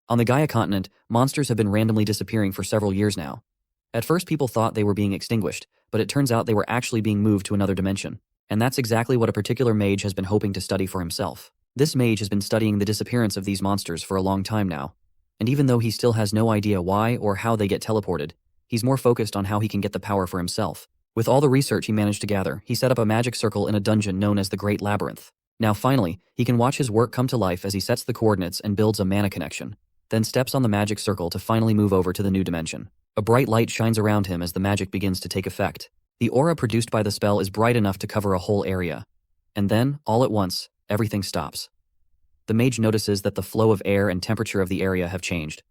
On the Gaia continent, monsters have been randomly disappearing for several years now. At first people thought they were being extinguished, but it turns out they were actually being moved to another dimension. And that's exactly what a particular mage has been hoping to study for himself. This mage has been studying the disappearance of these monsters for a long time now. And even though he still has no idea why or how they get teleported, he's more focused on how he can get the power for himself. With all the research he managed to gather, he set up a magic circle in a dungeon known as the Great Labyrinth. Now finally, he can watch his work come to life as he sets the coordinates and builds a mana connection, then steps on the magic circle to finally move over to the new dimension. A bright light shines around him as the magic begins to take effect. The aura produced by the spell is bright enough to cover a whole area. And then, all at once, everything stops. The mage notices that the flow of air and temperature of the area have changed.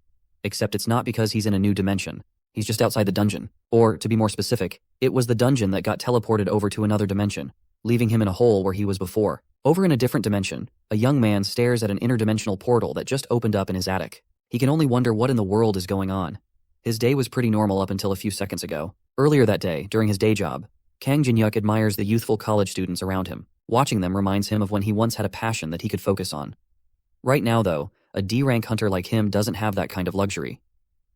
Except it's not because he's in a new dimension. He's just outside the dungeon. Or, to be more specific, it was the dungeon that got teleported over to another dimension, leaving him in a hole where he was before. Over in a different dimension, a young man stares at an interdimensional portal that just opened up in his attic. He can only wonder what in the world is going on. His day was pretty normal up until a few seconds ago. Earlier that day, during his day job, Kang Jin-hyuk admires the youthful college students around him. Watching them reminds him of when he once had a passion that he could focus on. Right now though, a D-rank hunter like him doesn't have that kind of luxury.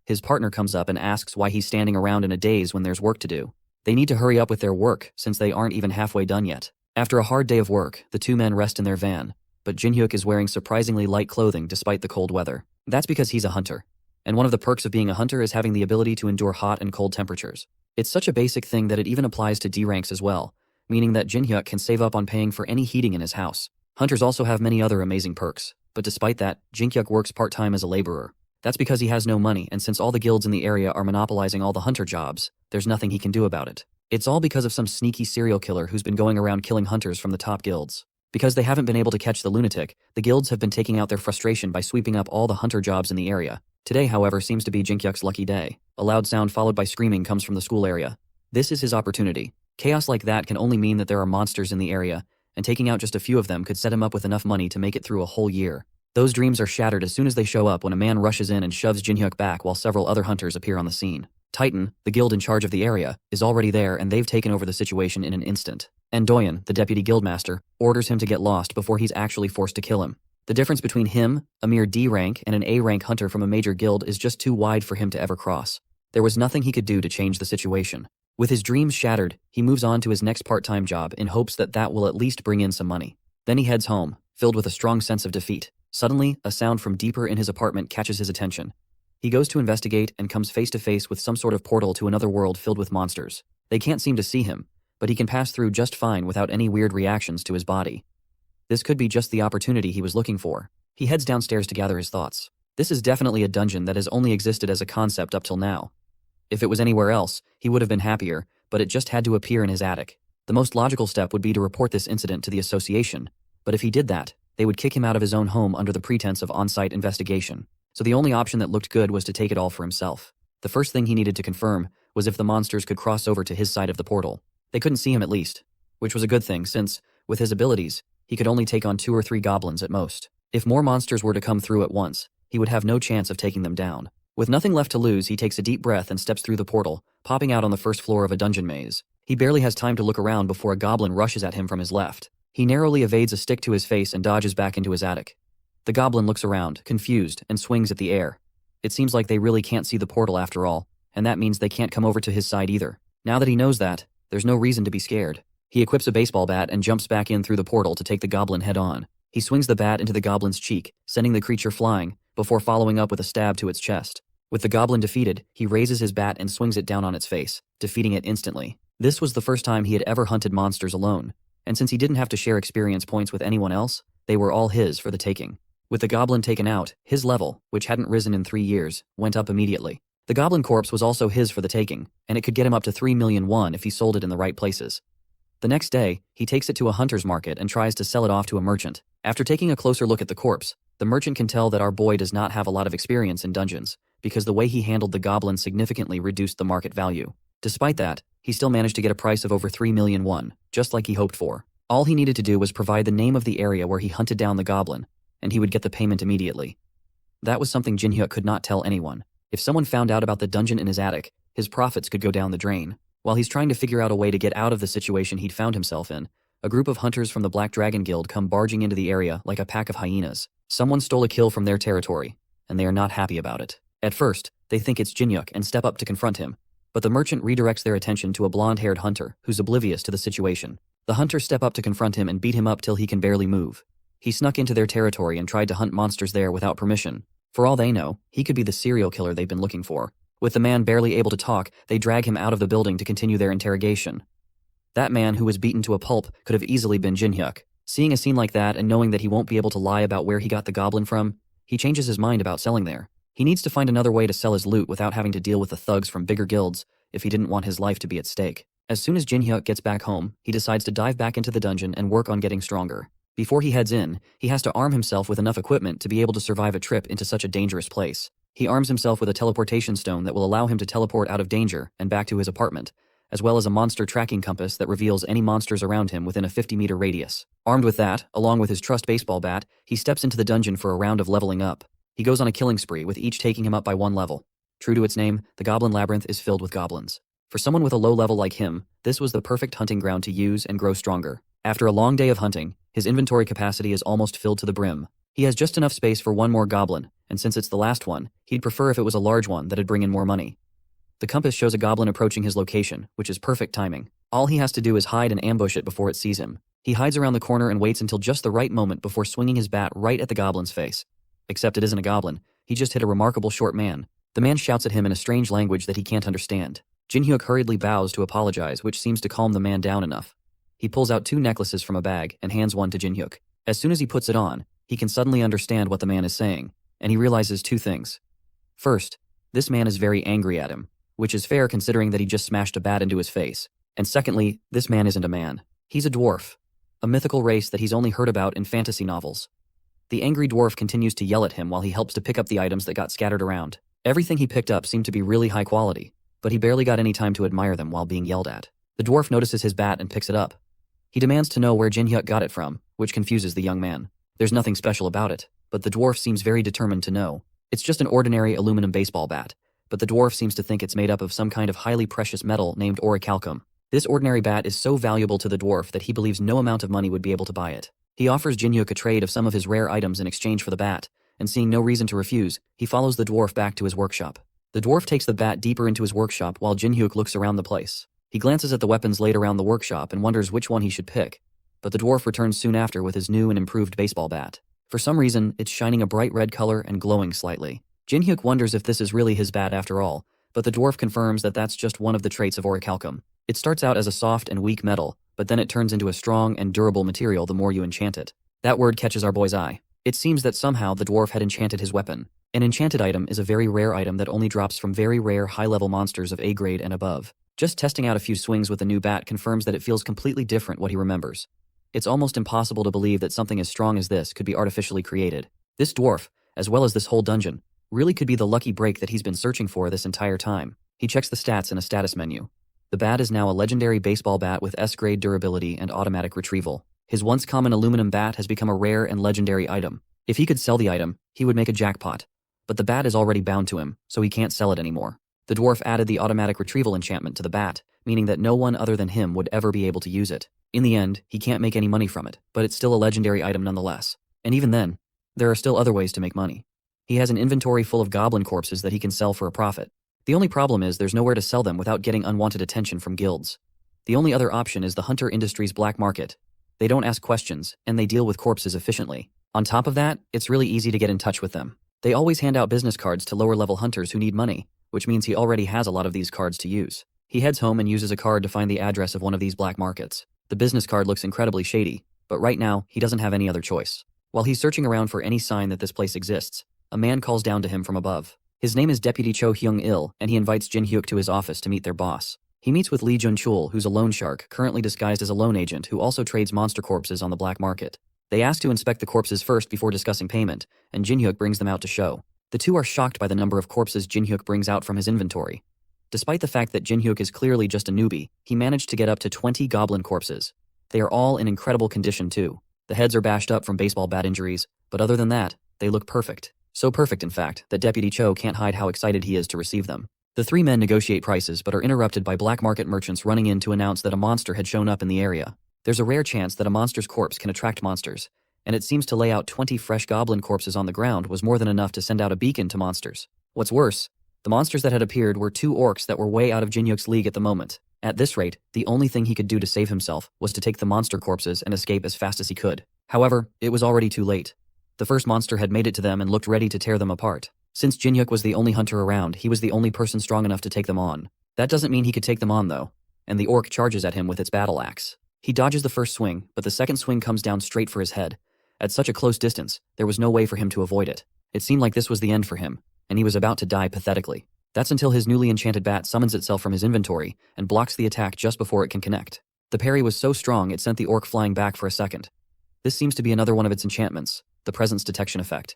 His partner comes up and asks why he's standing around in a daze when there's work to do. They need to hurry up with their work since they aren't even halfway done yet. After a hard day of work, the two men rest in their van, but Jin-hyuk is wearing surprisingly light clothing despite the cold weather. That's because he's a hunter. And one of the perks of being a hunter is having the ability to endure hot and cold temperatures. It's such a basic thing that it even applies to D-ranks as well, meaning that Jin-hyuk can save up on paying for any heating in his house. Hunters also have many other amazing perks, but despite that, Jin-hyuk works part-time as a laborer. That's because he has no money, and since all the guilds in the area are monopolizing all the hunter jobs, there's nothing he can do about it. It's all because of some sneaky serial killer who's been going around killing hunters from the top guilds. Because they haven't been able to catch the lunatic, the guilds have been taking out their frustration by sweeping up all the hunter jobs in the area. Today, however, seems to be Jin-hyuk's lucky day. A loud sound followed by screaming comes from the school area. This is his opportunity. Chaos like that can only mean that there are monsters in the area, and taking out just a few of them could set him up with enough money to make it through a whole year. Those dreams are shattered as soon as they show up when a man rushes in and shoves Jin-hyuk back while several other hunters appear on the scene. Titan, the guild in charge of the area, is already there and they've taken over the situation in an instant. And Doyen, the deputy guildmaster, orders him to get lost before he's actually forced to kill him. The difference between him, a mere D-rank, and an A-rank hunter from a major guild is just too wide for him to ever cross. There was nothing he could do to change the situation. With his dreams shattered, he moves on to his next part-time job in hopes that that will at least bring in some money. Then he heads home, filled with a strong sense of defeat. Suddenly, a sound from deeper in his apartment catches his attention. He goes to investigate and comes face to face with some sort of portal to another world filled with monsters. They can't seem to see him, but he can pass through just fine without any weird reactions to his body. This could be just the opportunity he was looking for. He heads downstairs to gather his thoughts. This is definitely a dungeon that has only existed as a concept up till now. If it was anywhere else, he would have been happier, but it just had to appear in his attic. The most logical step would be to report this incident to the association, but if he did that, they would kick him out of his own home under the pretense of on-site investigation. So the only option that looked good was to take it all for himself. The first thing he needed to confirm was if the monsters could cross over to his side of the portal. They couldn't see him at least, which was a good thing since, with his abilities, he could only take on 2 or 3 goblins at most. If more monsters were to come through at once, he would have no chance of taking them down. With nothing left to lose, he takes a deep breath and steps through the portal, popping out on the first floor of a dungeon maze. He barely has time to look around before a goblin rushes at him from his left. He narrowly evades a stick to his face and dodges back into his attic. The goblin looks around, confused, and swings at the air. It seems like they really can't see the portal after all, and that means they can't come over to his side either. Now that he knows that, there's no reason to be scared. He equips a baseball bat and jumps back in through the portal to take the goblin head on. He swings the bat into the goblin's cheek, sending the creature flying, before following up with a stab to its chest. With the goblin defeated, he raises his bat and swings it down on its face, defeating it instantly. This was the first time he had ever hunted monsters alone, and since he didn't have to share experience points with anyone else, they were all his for the taking. With the goblin taken out, his level, which hadn't risen in 3 years, went up immediately. The goblin corpse was also his for the taking, and it could get him up to 3 million won if he sold it in the right places. The next day, he takes it to a hunter's market and tries to sell it off to a merchant. After taking a closer look at the corpse, the merchant can tell that our boy does not have a lot of experience in dungeons, because the way he handled the goblin significantly reduced the market value. Despite that, he still managed to get a price of over 3 million won, just like he hoped for. All he needed to do was provide the name of the area where he hunted down the goblin, and he would get the payment immediately. That was something Jin-hyuk could not tell anyone. If someone found out about the dungeon in his attic, his profits could go down the drain. While he's trying to figure out a way to get out of the situation he'd found himself in, a group of hunters from the Black Dragon Guild come barging into the area like a pack of hyenas. Someone stole a kill from their territory, and they are not happy about it. At first, they think it's Jinhyuk and step up to confront him, but the merchant redirects their attention to a blonde-haired hunter who's oblivious to the situation. The hunters step up to confront him and beat him up till he can barely move. He snuck into their territory and tried to hunt monsters there without permission. For all they know, he could be the serial killer they've been looking for. With the man barely able to talk, they drag him out of the building to continue their interrogation. That man who was beaten to a pulp could have easily been Jinhyuk. Seeing a scene like that and knowing that he won't be able to lie about where he got the goblin from, he changes his mind about selling there. He needs to find another way to sell his loot without having to deal with the thugs from bigger guilds if he didn't want his life to be at stake. As soon as Jinhyuk gets back home, he decides to dive back into the dungeon and work on getting stronger. Before he heads in, he has to arm himself with enough equipment to be able to survive a trip into such a dangerous place. He arms himself with a teleportation stone that will allow him to teleport out of danger and back to his apartment, as well as a monster tracking compass that reveals any monsters around him within a 50-meter radius. Armed with that, along with his trusty baseball bat, he steps into the dungeon for a round of leveling up. He goes on a killing spree, with each taking him up by 1 level. True to its name, the Goblin Labyrinth is filled with goblins. For someone with a low level like him, this was the perfect hunting ground to use and grow stronger. After a long day of hunting, his inventory capacity is almost filled to the brim. He has just enough space for one more goblin, and since it's the last one, he'd prefer if it was a large one that'd bring in more money. The compass shows a goblin approaching his location, which is perfect timing. All he has to do is hide and ambush it before it sees him. He hides around the corner and waits until just the right moment before swinging his bat right at the goblin's face. Except it isn't a goblin, he just hit a remarkable short man. The man shouts at him in a strange language that he can't understand. Jinhyuk hurriedly bows to apologize, which seems to calm the man down enough. He pulls out 2 necklaces from a bag and hands one to Jinhyuk. As soon as he puts it on, he can suddenly understand what the man is saying, and he realizes 2 things. First, this man is very angry at him, which is fair considering that he just smashed a bat into his face. And secondly, this man isn't a man. He's a dwarf, a mythical race that he's only heard about in fantasy novels. The angry dwarf continues to yell at him while he helps to pick up the items that got scattered around. Everything he picked up seemed to be really high quality, but he barely got any time to admire them while being yelled at. The dwarf notices his bat and picks it up. He demands to know where Jinhyuk got it from, which confuses the young man. There's nothing special about it, but the dwarf seems very determined to know. It's just an ordinary aluminum baseball bat, but the dwarf seems to think it's made up of some kind of highly precious metal named orichalcum. This ordinary bat is so valuable to the dwarf that he believes no amount of money would be able to buy it. He offers Jinhyuk a trade of some of his rare items in exchange for the bat, and seeing no reason to refuse, he follows the dwarf back to his workshop. The dwarf takes the bat deeper into his workshop while Jinhyuk looks around the place. He glances at the weapons laid around the workshop and wonders which one he should pick, but the dwarf returns soon after with his new and improved baseball bat. For some reason, it's shining a bright red color and glowing slightly. Jinhyuk wonders if this is really his bat after all, but the dwarf confirms that that's just one of the traits of orichalcum. It starts out as a soft and weak metal, but then it turns into a strong and durable material the more you enchant it. That word catches our boy's eye. It seems that somehow the dwarf had enchanted his weapon. An enchanted item is a very rare item that only drops from very rare high-level monsters of A grade and above. Just testing out a few swings with the new bat confirms that it feels completely different what he remembers. It's almost impossible to believe that something as strong as this could be artificially created. This dwarf, as well as this whole dungeon, really could be the lucky break that he's been searching for this entire time. He checks the stats in a status menu. The bat is now a legendary baseball bat with S-grade durability and automatic retrieval. His once common aluminum bat has become a rare and legendary item. If he could sell the item, he would make a jackpot. But the bat is already bound to him, so he can't sell it anymore. The dwarf added the automatic retrieval enchantment to the bat, meaning that no one other than him would ever be able to use it. In the end, he can't make any money from it, but it's still a legendary item nonetheless. And even then, there are still other ways to make money. He has an inventory full of goblin corpses that he can sell for a profit. The only problem is there's nowhere to sell them without getting unwanted attention from guilds. The only other option is the hunter industry's black market. They don't ask questions, and they deal with corpses efficiently. On top of that, it's really easy to get in touch with them. They always hand out business cards to lower-level hunters who need money, which means he already has a lot of these cards to use. He heads home and uses a card to find the address of one of these black markets. The business card looks incredibly shady, but right now, he doesn't have any other choice. While he's searching around for any sign that this place exists, a man calls down to him from above. His name is Deputy Cho Hyung-il, and he invites Jinhyuk to his office to meet their boss. He meets with Lee Jun-chul, who's a loan shark currently disguised as a loan agent who also trades monster corpses on the black market. They ask to inspect the corpses first before discussing payment, and Jinhyuk brings them out to show. The two are shocked by the number of corpses Jinhyuk brings out from his inventory. Despite the fact that Jinhyuk is clearly just a newbie, he managed to get up to 20 goblin corpses. They are all in incredible condition too. The heads are bashed up from baseball bat injuries, but other than that, they look perfect. So perfect, in fact, that Deputy Cho can't hide how excited he is to receive them. The 3 men negotiate prices but are interrupted by black market merchants running in to announce that a monster had shown up in the area. There's a rare chance that a monster's corpse can attract monsters, and it seems to lay out 20 fresh goblin corpses on the ground was more than enough to send out a beacon to monsters. What's worse, the monsters that had appeared were 2 orcs that were way out of Jinhyuk's league at the moment. At this rate, the only thing he could do to save himself was to take the monster corpses and escape as fast as he could. However, it was already too late. The first monster had made it to them and looked ready to tear them apart. Since Jinhyuk was the only hunter around, he was the only person strong enough to take them on. That doesn't mean he could take them on though, and the orc charges at him with its battle axe. He dodges the first swing, but the second swing comes down straight for his head. At such a close distance, there was no way for him to avoid it. It seemed like this was the end for him, and he was about to die pathetically. That's until his newly enchanted bat summons itself from his inventory and blocks the attack just before it can connect. The parry was so strong it sent the orc flying back for a second. This seems to be another one of its enchantments, the presence detection effect.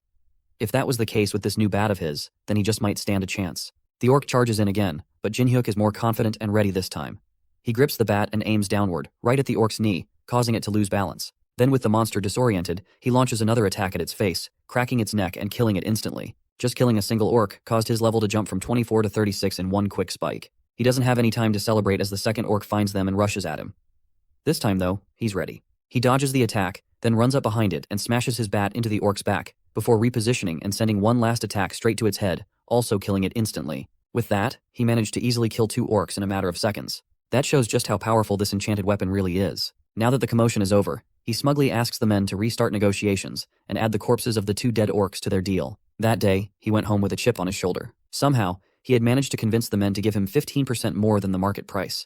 If that was the case with this new bat of his, then he just might stand a chance. The orc charges in again, but Jinhyuk is more confident and ready this time. He grips the bat and aims downward, right at the orc's knee, causing it to lose balance. Then with the monster disoriented, he launches another attack at its face, cracking its neck and killing it instantly. Just killing a single orc caused his level to jump from 24 to 36 in one quick spike. He doesn't have any time to celebrate as the second orc finds them and rushes at him. This time though, he's ready. He dodges the attack, then runs up behind it and smashes his bat into the orc's back, before repositioning and sending one last attack straight to its head, also killing it instantly. With that, he managed to easily kill 2 orcs in a matter of seconds. That shows just how powerful this enchanted weapon really is. Now that the commotion is over, he smugly asks the men to restart negotiations and add the corpses of the 2 dead orcs to their deal. That day, he went home with a chip on his shoulder. Somehow, he had managed to convince the men to give him 15% more than the market price.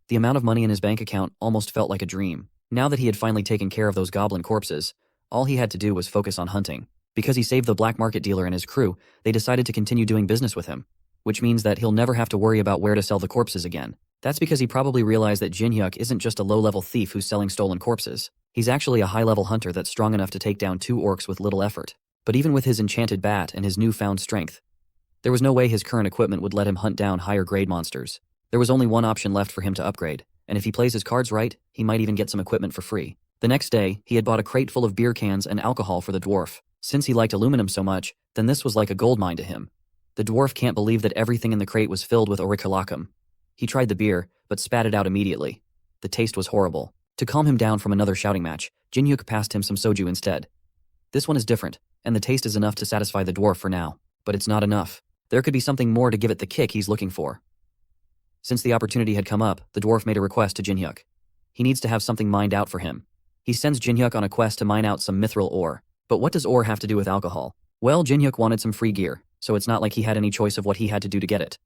The amount of money in his bank account almost felt like a dream. Now that he had finally taken care of those goblin corpses, all he had to do was focus on hunting. Because he saved the black market dealer and his crew, they decided to continue doing business with him, which means that he'll never have to worry about where to sell the corpses again. That's because he probably realized that Jinhyuk isn't just a low-level thief who's selling stolen corpses. He's actually a high-level hunter that's strong enough to take down 2 orcs with little effort. But even with his enchanted bat and his newfound strength, there was no way his current equipment would let him hunt down higher-grade monsters. There was only one option left for him to upgrade, and if he plays his cards right, he might even get some equipment for free. The next day, he had bought a crate full of beer cans and alcohol for the dwarf. Since he liked aluminum so much, then this was like a gold mine to him. The dwarf can't believe that everything in the crate was filled with auriculacum. He tried the beer, but spat it out immediately. The taste was horrible. To calm him down from another shouting match, Jinhyuk passed him some soju instead. This one is different, and the taste is enough to satisfy the dwarf for now. But it's not enough. There could be something more to give it the kick he's looking for. Since the opportunity had come up, the dwarf made a request to Jinhyuk. He needs to have something mined out for him. He sends Jinhyuk on a quest to mine out some mithril ore. But what does ore have to do with alcohol? Well, Jinhyuk wanted some free gear, so it's not like he had any choice of what he had to do to get it.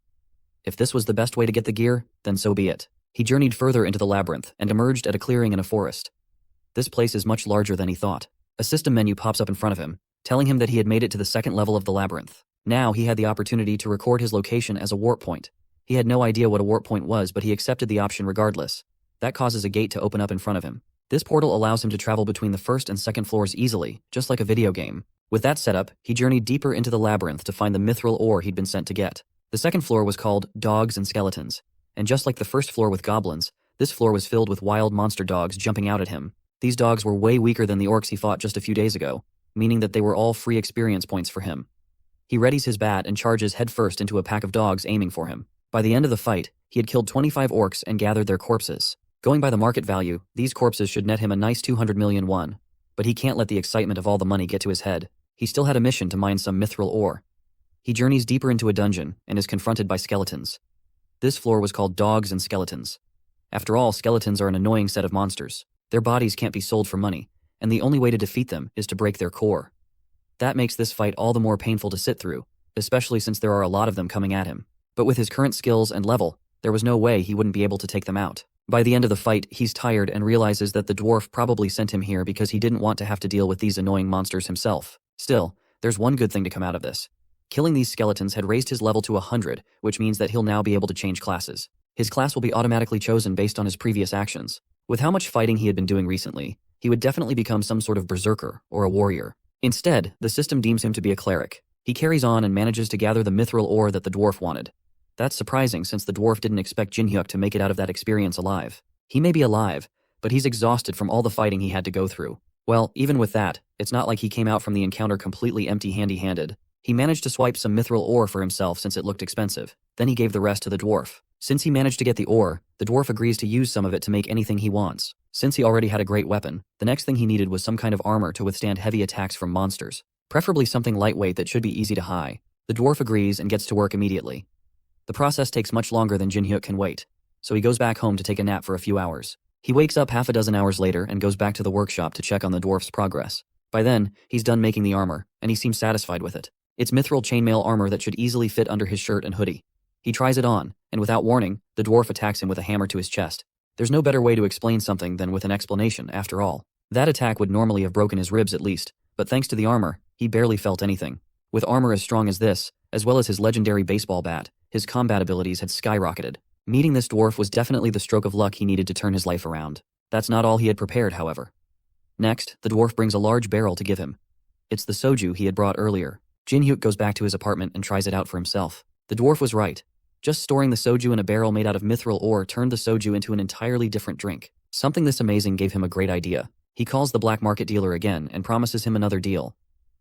If this was the best way to get the gear, then so be it. He journeyed further into the labyrinth and emerged at a clearing in a forest. This place is much larger than he thought. A system menu pops up in front of him, telling him that he had made it to the second level of the labyrinth. Now he had the opportunity to record his location as a warp point. He had no idea what a warp point was, but he accepted the option regardless. That causes a gate to open up in front of him. This portal allows him to travel between the first and second floors easily, just like a video game. With that setup, he journeyed deeper into the labyrinth to find the mithril ore he'd been sent to get. The second floor was called Dogs and Skeletons, and just like the first floor with goblins, this floor was filled with wild monster dogs jumping out at him. These dogs were way weaker than the orcs he fought just a few days ago, meaning that they were all free experience points for him. He readies his bat and charges headfirst into a pack of dogs aiming for him. By the end of the fight, he had killed 25 orcs and gathered their corpses. Going by the market value, these corpses should net him a nice 200 million won. But he can't let the excitement of all the money get to his head. He still had a mission to mine some mithril ore. He journeys deeper into a dungeon and is confronted by skeletons. This floor was called Dogs and Skeletons. After all, skeletons are an annoying set of monsters. Their bodies can't be sold for money, and the only way to defeat them is to break their core. That makes this fight all the more painful to sit through, especially since there are a lot of them coming at him. But with his current skills and level, there was no way he wouldn't be able to take them out. By the end of the fight, he's tired and realizes that the dwarf probably sent him here because he didn't want to have to deal with these annoying monsters himself. Still, there's one good thing to come out of this. Killing these skeletons had raised his level to 100, which means that he'll now be able to change classes. His class will be automatically chosen based on his previous actions. With how much fighting he had been doing recently, he would definitely become some sort of berserker or a warrior. Instead, the system deems him to be a cleric. He carries on and manages to gather the mithril ore that the dwarf wanted. That's surprising since the dwarf didn't expect Jinhyuk to make it out of that experience alive. He may be alive, but he's exhausted from all the fighting he had to go through. Well, even with that, it's not like he came out from the encounter completely empty-handed. He managed to swipe some mithril ore for himself since it looked expensive. Then he gave the rest to the dwarf. Since he managed to get the ore, the dwarf agrees to use some of it to make anything he wants. Since he already had a great weapon, the next thing he needed was some kind of armor to withstand heavy attacks from monsters. Preferably something lightweight that should be easy to hide. The dwarf agrees and gets to work immediately. The process takes much longer than Jinhyuk can wait, so he goes back home to take a nap for a few hours. He wakes up half a dozen hours later and goes back to the workshop to check on the dwarf's progress. By then, he's done making the armor, and he seems satisfied with it. It's mithril chainmail armor that should easily fit under his shirt and hoodie. He tries it on, and without warning, the dwarf attacks him with a hammer to his chest. There's no better way to explain something than with an explanation, after all. That attack would normally have broken his ribs at least, but thanks to the armor, he barely felt anything. With armor as strong as this, as well as his legendary baseball bat, his combat abilities had skyrocketed. Meeting this dwarf was definitely the stroke of luck he needed to turn his life around. That's not all he had prepared, however. Next, the dwarf brings a large barrel to give him. It's the soju he had brought earlier. Jinhyuk goes back to his apartment and tries it out for himself. The dwarf was right. Just storing the soju in a barrel made out of mithril ore turned the soju into an entirely different drink. Something this amazing gave him a great idea. He calls the black market dealer again and promises him another deal.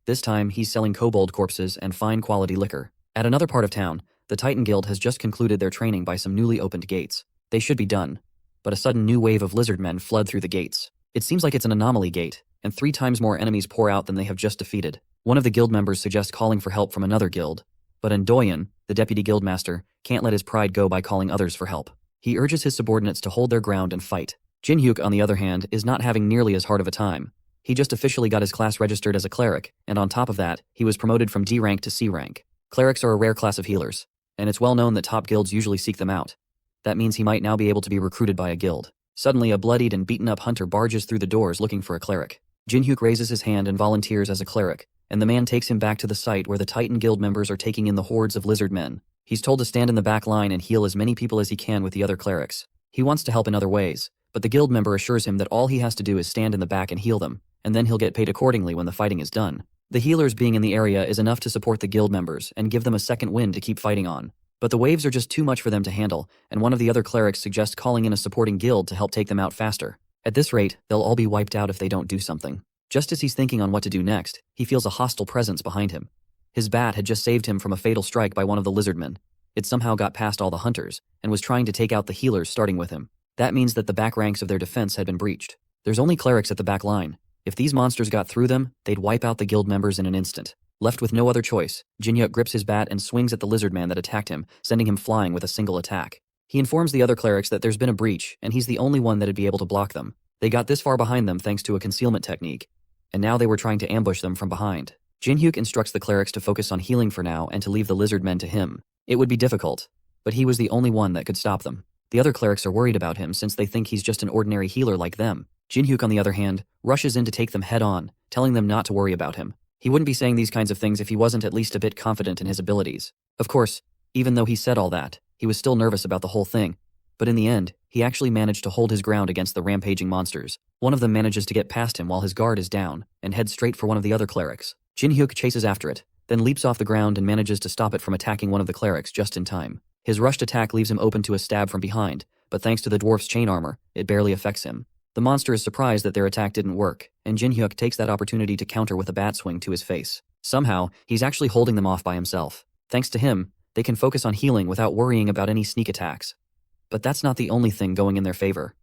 This time, he's selling kobold corpses and fine quality liquor. At another part of town, the Titan Guild has just concluded their training by some newly opened gates. They should be done. But a sudden new wave of lizard men flood through the gates. It seems like it's an anomaly gate, and 3 times more enemies pour out than they have just defeated. One of the guild members suggests calling for help from another guild, but Endoyan, the deputy guildmaster, can't let his pride go by calling others for help. He urges his subordinates to hold their ground and fight. Jinhyuk, on the other hand, is not having nearly as hard of a time. He just officially got his class registered as a cleric, and on top of that, he was promoted from D rank to C rank. Clerics are a rare class of healers, and it's well known that top guilds usually seek them out. That means he might now be able to be recruited by a guild. Suddenly, a bloodied and beaten-up hunter barges through the doors looking for a cleric. Jinhyuk raises his hand and volunteers as a cleric, and the man takes him back to the site where the Titan Guild members are taking in the hordes of lizard men. He's told to stand in the back line and heal as many people as he can with the other clerics. He wants to help in other ways, but the guild member assures him that all he has to do is stand in the back and heal them, and then he'll get paid accordingly when the fighting is done. The healers being in the area is enough to support the guild members and give them a second wind to keep fighting on. But the waves are just too much for them to handle, and one of the other clerics suggests calling in a supporting guild to help take them out faster. At this rate, they'll all be wiped out if they don't do something. Just as he's thinking on what to do next, he feels a hostile presence behind him. His bat had just saved him from a fatal strike by one of the lizardmen. It somehow got past all the hunters, and was trying to take out the healers starting with him. That means that the back ranks of their defense had been breached. There's only clerics at the back line. If these monsters got through them, they'd wipe out the guild members in an instant. Left with no other choice, Jinhyuk grips his bat and swings at the lizard man that attacked him, sending him flying with a single attack. He informs the other clerics that there's been a breach, and he's the only one that'd be able to block them. They got this far behind them thanks to a concealment technique, and now they were trying to ambush them from behind. Jinhyuk instructs the clerics to focus on healing for now and to leave the lizard men to him. It would be difficult, but he was the only one that could stop them. The other clerics are worried about him since they think he's just an ordinary healer like them. Jinhyuk, on the other hand, rushes in to take them head on, telling them not to worry about him. He wouldn't be saying these kinds of things if he wasn't at least a bit confident in his abilities. Of course, even though he said all that, he was still nervous about the whole thing. But in the end, he actually managed to hold his ground against the rampaging monsters. One of them manages to get past him while his guard is down, and heads straight for one of the other clerics. Jinhyuk chases after it, then leaps off the ground and manages to stop it from attacking one of the clerics just in time. His rushed attack leaves him open to a stab from behind, but thanks to the dwarf's chain armor, it barely affects him. The monster is surprised that their attack didn't work, and Jinhyuk takes that opportunity to counter with a bat swing to his face. Somehow, he's actually holding them off by himself. Thanks to him, they can focus on healing without worrying about any sneak attacks. But that's not the only thing going in their favor.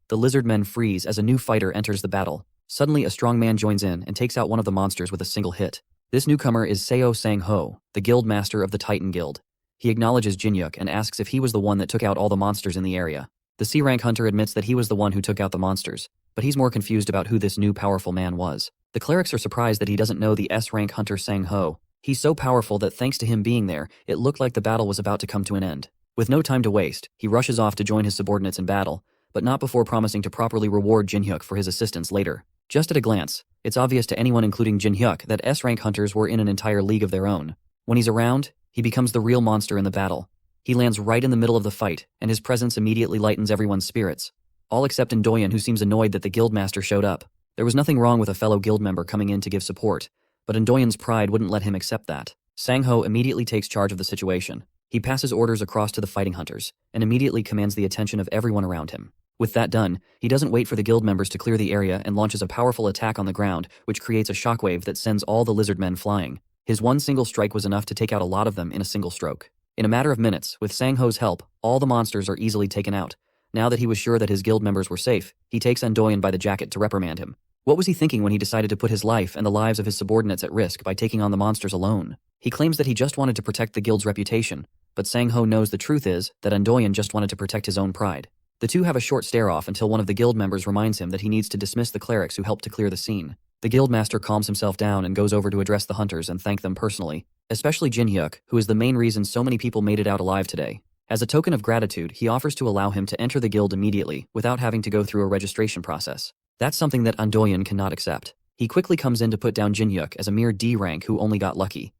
The lizard men freeze as a new fighter enters the battle. Suddenly, a strong man joins in and takes out one of the monsters with a single hit. This newcomer is Seo Sang-ho, the guild master of the Titan Guild. He acknowledges Jinhyuk and asks if he was the one that took out all the monsters in the area. The C-rank hunter admits that he was the one who took out the monsters, but he's more confused about who this new powerful man was. The clerics are surprised that he doesn't know the S-rank hunter Sang-ho. He's so powerful that thanks to him being there, it looked like the battle was about to come to an end. With no time to waste, he rushes off to join his subordinates in battle, but not before promising to properly reward Jinhyuk for his assistance later. Just at a glance, it's obvious to anyone including Jinhyuk that S-rank hunters were in an entire league of their own. When he's around, he becomes the real monster in the battle. He lands right in the middle of the fight, and his presence immediately lightens everyone's spirits. All except Endoyan, who seems annoyed that the guildmaster showed up. There was nothing wrong with a fellow guild member coming in to give support, but Endoyan's pride wouldn't let him accept that. Sang-ho immediately takes charge of the situation. He passes orders across to the fighting hunters, and immediately commands the attention of everyone around him. With that done, he doesn't wait for the guild members to clear the area and launches a powerful attack on the ground, which creates a shockwave that sends all the lizard men flying. His one single strike was enough to take out a lot of them in a single stroke. In a matter of minutes, with Sang-ho's help, all the monsters are easily taken out. Now that he was sure that his guild members were safe, he takes Andoyan by the jacket to reprimand him. What was he thinking when he decided to put his life and the lives of his subordinates at risk by taking on the monsters alone? He claims that he just wanted to protect the guild's reputation, but Sang-ho knows the truth is that Andoyan just wanted to protect his own pride. The two have a short stare-off until one of the guild members reminds him that he needs to dismiss the clerics who helped to clear the scene. The guildmaster calms himself down and goes over to address the hunters and thank them personally, especially Jin-hyuk, who is the main reason so many people made it out alive today. As a token of gratitude, he offers to allow him to enter the guild immediately without having to go through a registration process. That's something that Andoyan cannot accept. He quickly comes in to put down Jin-hyuk as a mere D rank who only got lucky.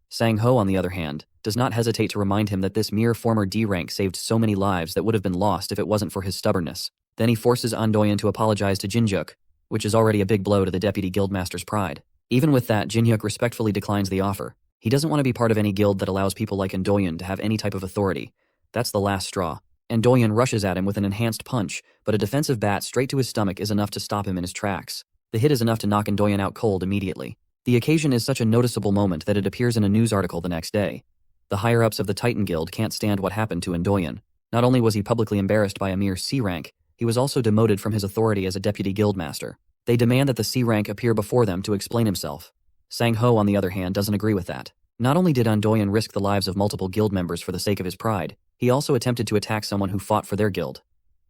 Sang-ho, on the other hand, does not hesitate to remind him that this mere former D rank saved so many lives that would have been lost if it wasn't for his stubbornness. Then he forces Andoyan to apologize to Jin-hyuk, which is already a big blow to the deputy guildmaster's pride. Even with that, Jin-hyuk respectfully declines the offer. He doesn't want to be part of any guild that allows people like Andoyan to have any type of authority. That's the last straw. Andoyan rushes at him with an enhanced punch, but a defensive bat straight to his stomach is enough to stop him in his tracks. The hit is enough to knock Andoyan out cold immediately. The occasion is such a noticeable moment that it appears in a news article the next day. The higher-ups of the Titan Guild can't stand what happened to Andoyan. Not only was he publicly embarrassed by a mere C rank, he was also demoted from his authority as a deputy guildmaster. They demand that the C rank appear before them to explain himself. Sang-ho, on the other hand, doesn't agree with that. Not only did Andoyan risk the lives of multiple guild members for the sake of his pride, he also attempted to attack someone who fought for their guild.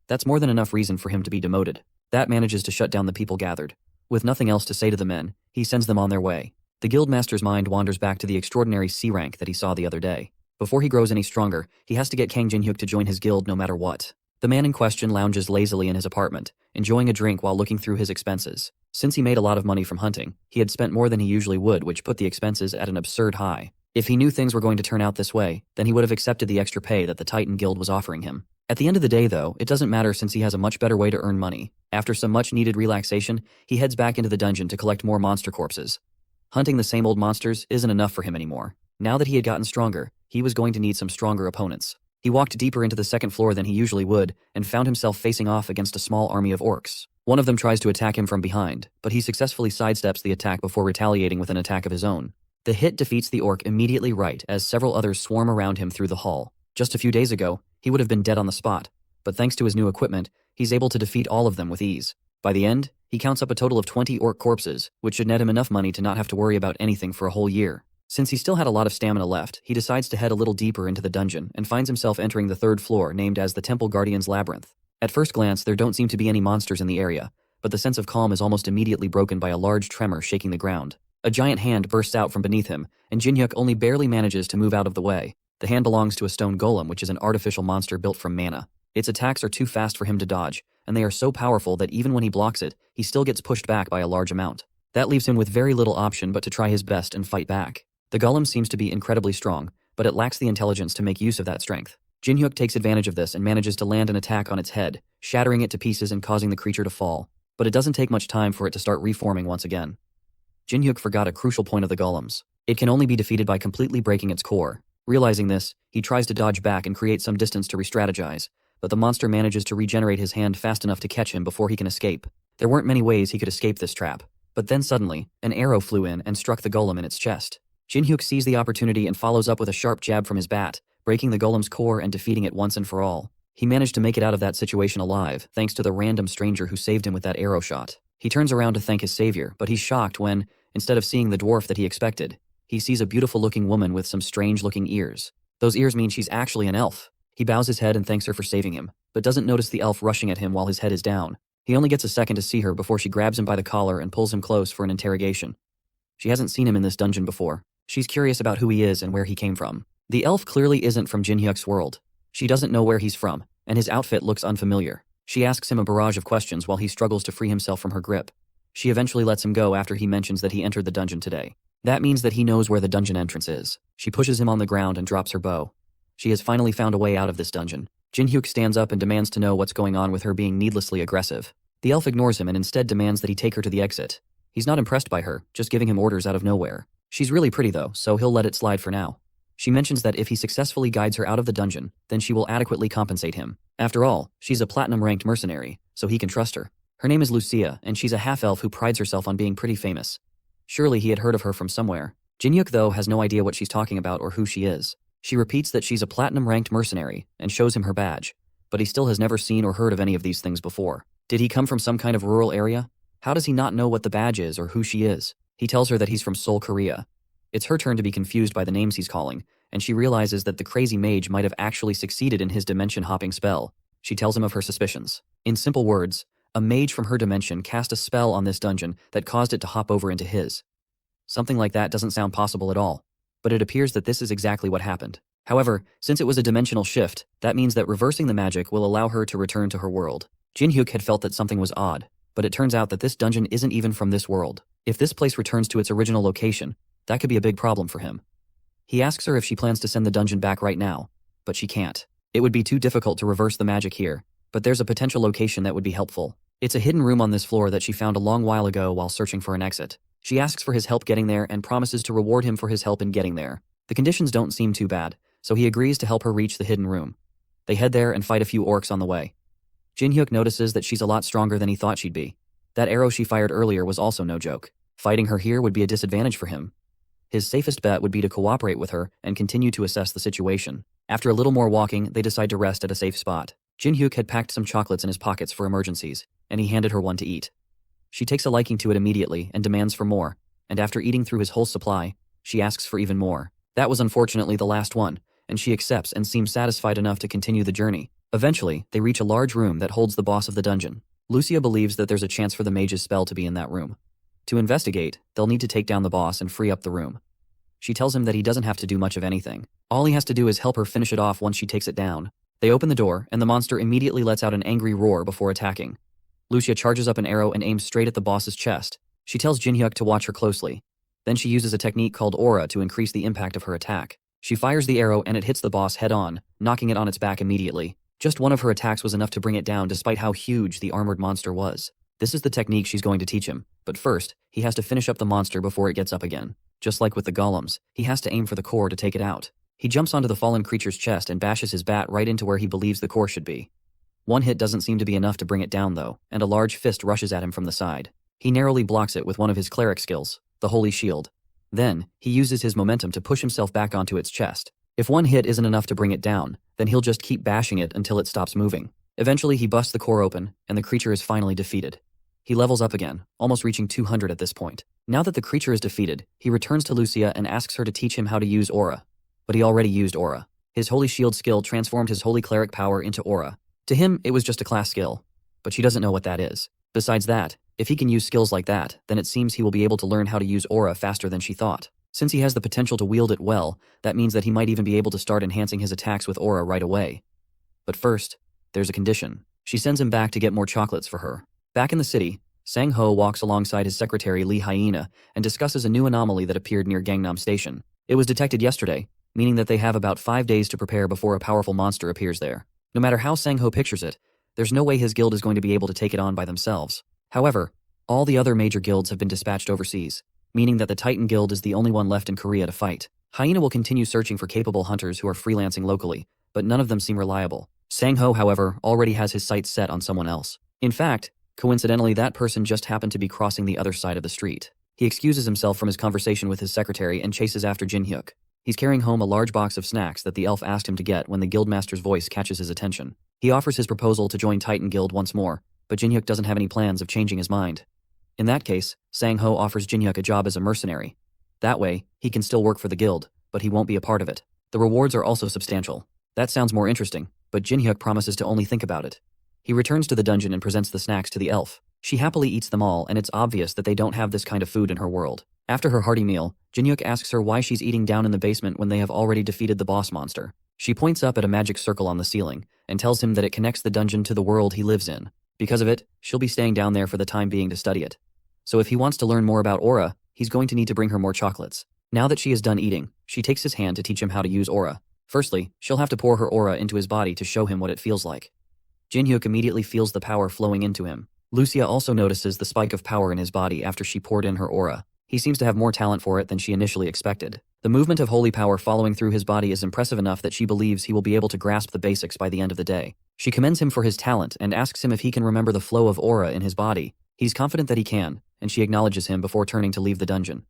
That's more than enough reason for him to be demoted. That manages to shut down the people gathered. With nothing else to say to the men, he sends them on their way. The guildmaster's mind wanders back to the extraordinary C rank that he saw the other day. Before he grows any stronger, he has to get Kang Jin-hyuk to join his guild no matter what. The man in question lounges lazily in his apartment, enjoying a drink while looking through his expenses. Since he made a lot of money from hunting, he had spent more than he usually would, which put the expenses at an absurd high. If he knew things were going to turn out this way, then he would have accepted the extra pay that the Titan Guild was offering him. At the end of the day, though, it doesn't matter since he has a much better way to earn money. After some much-needed relaxation, he heads back into the dungeon to collect more monster corpses. Hunting the same old monsters isn't enough for him anymore. Now that he had gotten stronger, he was going to need some stronger opponents. He walked deeper into the second floor than he usually would, and found himself facing off against a small army of orcs. One of them tries to attack him from behind, but he successfully sidesteps the attack before retaliating with an attack of his own. The hit defeats the orc immediately right as several others swarm around him through the hall. Just a few days ago, he would have been dead on the spot, but thanks to his new equipment, he's able to defeat all of them with ease. By the end, he counts up a total of 20 orc corpses, which should net him enough money to not have to worry about anything for a whole year. Since he still had a lot of stamina left, he decides to head a little deeper into the dungeon and finds himself entering the third floor named as the Temple Guardian's Labyrinth. At first glance, there don't seem to be any monsters in the area, but the sense of calm is almost immediately broken by a large tremor shaking the ground. A giant hand bursts out from beneath him, and Jin-hyuk only barely manages to move out of the way. The hand belongs to a stone golem, which is an artificial monster built from mana. Its attacks are too fast for him to dodge, and they are so powerful that even when he blocks it, he still gets pushed back by a large amount. That leaves him with very little option but to try his best and fight back. The golem seems to be incredibly strong, but it lacks the intelligence to make use of that strength. Jin-hyuk takes advantage of this and manages to land an attack on its head, shattering it to pieces and causing the creature to fall. But it doesn't take much time for it to start reforming once again. Jin-hyuk forgot a crucial point of the golems. It can only be defeated by completely breaking its core. Realizing this, he tries to dodge back and create some distance to re-strategize, but the monster manages to regenerate his hand fast enough to catch him before he can escape. There weren't many ways he could escape this trap, but then suddenly, an arrow flew in and struck the golem in its chest. Jin-hyuk sees the opportunity and follows up with a sharp jab from his bat, breaking the golem's core and defeating it once and for all. He managed to make it out of that situation alive, thanks to the random stranger who saved him with that arrow shot. He turns around to thank his savior, but he's shocked when, instead of seeing the dwarf that he expected, he sees a beautiful-looking woman with some strange-looking ears. Those ears mean she's actually an elf. He bows his head and thanks her for saving him, but doesn't notice the elf rushing at him while his head is down. He only gets a second to see her before she grabs him by the collar and pulls him close for an interrogation. She hasn't seen him in this dungeon before. She's curious about who he is and where he came from. The elf clearly isn't from Jin-hyuk's world. She doesn't know where he's from, and his outfit looks unfamiliar. She asks him a barrage of questions while he struggles to free himself from her grip. She eventually lets him go after he mentions that he entered the dungeon today. That means that he knows where the dungeon entrance is. She pushes him on the ground and drops her bow. She has finally found a way out of this dungeon. Jin-hyuk stands up and demands to know what's going on with her being needlessly aggressive. The elf ignores him and instead demands that he take her to the exit. He's not impressed by her, just giving him orders out of nowhere. She's really pretty though, so he'll let it slide for now. She mentions that if he successfully guides her out of the dungeon, then she will adequately compensate him. After all, she's a platinum-ranked mercenary, so he can trust her. Her name is Lucia, and she's a half-elf who prides herself on being pretty famous. Surely he had heard of her from somewhere. Jinhyuk, though, has no idea what she's talking about or who she is. She repeats that she's a platinum-ranked mercenary and shows him her badge, but he still has never seen or heard of any of these things before. Did he come from some kind of rural area? How does he not know what the badge is or who she is? He tells her that he's from Seoul, Korea. It's her turn to be confused by the names he's calling, and she realizes that the crazy mage might have actually succeeded in his dimension-hopping spell. She tells him of her suspicions. In simple words, a mage from her dimension cast a spell on this dungeon that caused it to hop over into his. Something like that doesn't sound possible at all, but it appears that this is exactly what happened. However, since it was a dimensional shift, that means that reversing the magic will allow her to return to her world. Jinhyuk had felt that something was odd, but it turns out that this dungeon isn't even from this world. If this place returns to its original location, that could be a big problem for him. He asks her if she plans to send the dungeon back right now, but she can't. It would be too difficult to reverse the magic here, but there's a potential location that would be helpful. It's a hidden room on this floor that she found a long while ago while searching for an exit. She asks for his help getting there and promises to reward him for his help in getting there. The conditions don't seem too bad, so he agrees to help her reach the hidden room. They head there and fight a few orcs on the way. Jinhyuk notices that she's a lot stronger than he thought she'd be. That arrow she fired earlier was also no joke. Fighting her here would be a disadvantage for him. His safest bet would be to cooperate with her and continue to assess the situation. After a little more walking, they decide to rest at a safe spot. Jinhyuk had packed some chocolates in his pockets for emergencies, and he handed her one to eat. She takes a liking to it immediately and demands for more, and after eating through his whole supply, she asks for even more. That was unfortunately the last one, and she accepts and seems satisfied enough to continue the journey. Eventually, they reach a large room that holds the boss of the dungeon. Lucia believes that there's a chance for the mage's spell to be in that room. To investigate, they'll need to take down the boss and free up the room. She tells him that he doesn't have to do much of anything. All he has to do is help her finish it off once she takes it down. They open the door, and the monster immediately lets out an angry roar before attacking. Lucia charges up an arrow and aims straight at the boss's chest. She tells Jinhyuk to watch her closely. Then she uses a technique called aura to increase the impact of her attack. She fires the arrow and it hits the boss head-on, knocking it on its back immediately. Just one of her attacks was enough to bring it down despite how huge the armored monster was. This is the technique she's going to teach him, but first, he has to finish up the monster before it gets up again. Just like with the golems, he has to aim for the core to take it out. He jumps onto the fallen creature's chest and bashes his bat right into where he believes the core should be. One hit doesn't seem to be enough to bring it down though, and a large fist rushes at him from the side. He narrowly blocks it with one of his cleric skills, the Holy Shield. Then, he uses his momentum to push himself back onto its chest. If one hit isn't enough to bring it down, then he'll just keep bashing it until it stops moving. Eventually he busts the core open, and the creature is finally defeated. He levels up again, almost reaching 200 at this point. Now that the creature is defeated, he returns to Lucia and asks her to teach him how to use aura. But he already used aura. His Holy Shield skill transformed his Holy Cleric power into aura. To him, it was just a class skill, but she doesn't know what that is. Besides that, if he can use skills like that, then it seems he will be able to learn how to use aura faster than she thought. Since he has the potential to wield it well, that means that he might even be able to start enhancing his attacks with aura right away. But first, there's a condition. She sends him back to get more chocolates for her. Back in the city, Sang-ho walks alongside his secretary Lee Hyena and discusses a new anomaly that appeared near Gangnam Station. It was detected yesterday, meaning that they have about 5 days to prepare before a powerful monster appears there. No matter how Sang-ho pictures it, there's no way his guild is going to be able to take it on by themselves. However, all the other major guilds have been dispatched overseas, meaning that the Titan Guild is the only one left in Korea to fight. Hyena will continue searching for capable hunters who are freelancing locally, but none of them seem reliable. Sang-ho, however, already has his sights set on someone else. In fact, coincidentally, that person just happened to be crossing the other side of the street. He excuses himself from his conversation with his secretary and chases after Jinhyuk. He's carrying home a large box of snacks that the elf asked him to get when the guildmaster's voice catches his attention. He offers his proposal to join Titan Guild once more, but Jinhyuk doesn't have any plans of changing his mind. In that case, Sang-ho offers Jinhyuk a job as a mercenary. That way, he can still work for the guild, but he won't be a part of it. The rewards are also substantial. That sounds more interesting, but Jinhyuk promises to only think about it. He returns to the dungeon and presents the snacks to the elf. She happily eats them all, and it's obvious that they don't have this kind of food in her world. After her hearty meal, Jinhyuk asks her why she's eating down in the basement when they have already defeated the boss monster. She points up at a magic circle on the ceiling and tells him that it connects the dungeon to the world he lives in. Because of it, she'll be staying down there for the time being to study it. So if he wants to learn more about aura, he's going to need to bring her more chocolates. Now that she is done eating, she takes his hand to teach him how to use aura. Firstly, she'll have to pour her aura into his body to show him what it feels like. Jinhyuk immediately feels the power flowing into him. Lucia also notices the spike of power in his body after she poured in her aura. He seems to have more talent for it than she initially expected. The movement of holy power following through his body is impressive enough that she believes he will be able to grasp the basics by the end of the day. She commends him for his talent and asks him if he can remember the flow of aura in his body. He's confident that he can, and she acknowledges him before turning to leave the dungeon.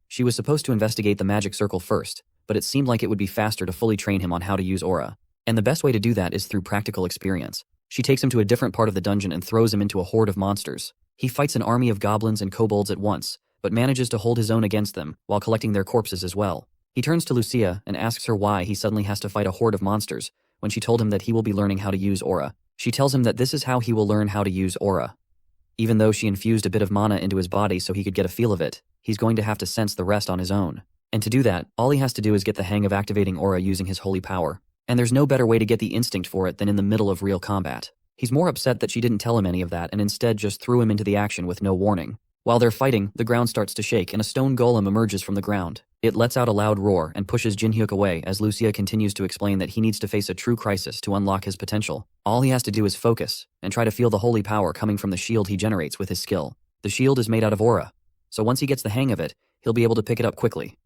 She was supposed to investigate the magic circle first, but it seemed like it would be faster to fully train him on how to use aura. And the best way to do that is through practical experience. She takes him to a different part of the dungeon and throws him into a horde of monsters. He fights an army of goblins and kobolds at once, but manages to hold his own against them while collecting their corpses as well. He turns to Lucia and asks her why he suddenly has to fight a horde of monsters when she told him that he will be learning how to use aura. She tells him that this is how he will learn how to use aura. Even though she infused a bit of mana into his body so he could get a feel of it, he's going to have to sense the rest on his own. And to do that, all he has to do is get the hang of activating aura using his holy power. And there's no better way to get the instinct for it than in the middle of real combat. He's more upset that she didn't tell him any of that and instead just threw him into the action with no warning. While they're fighting, the ground starts to shake and a stone golem emerges from the ground. It lets out a loud roar and pushes Jinhyuk away as Lucia continues to explain that he needs to face a true crisis to unlock his potential. All he has to do is focus and try to feel the holy power coming from the shield he generates with his skill. The shield is made out of aura, so once he gets the hang of it, he'll be able to pick it up quickly.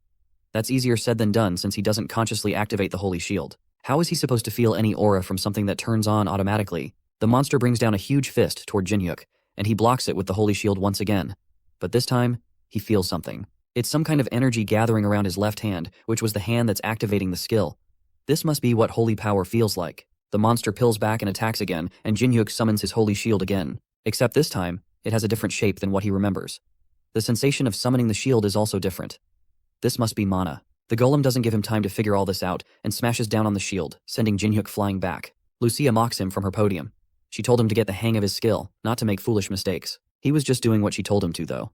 That's easier said than done since he doesn't consciously activate the holy shield. How is he supposed to feel any aura from something that turns on automatically? The monster brings down a huge fist toward Jinhyuk, and he blocks it with the holy shield once again. But this time, he feels something. It's some kind of energy gathering around his left hand, which was the hand that's activating the skill. This must be what holy power feels like. The monster pills back and attacks again, and Jinhyuk summons his holy shield again. Except this time, it has a different shape than what he remembers. The sensation of summoning the shield is also different. This must be mana. The golem doesn't give him time to figure all this out and smashes down on the shield, sending Jinhyuk flying back. Lucia mocks him from her podium. She told him to get the hang of his skill, not to make foolish mistakes. He was just doing what she told him to, though.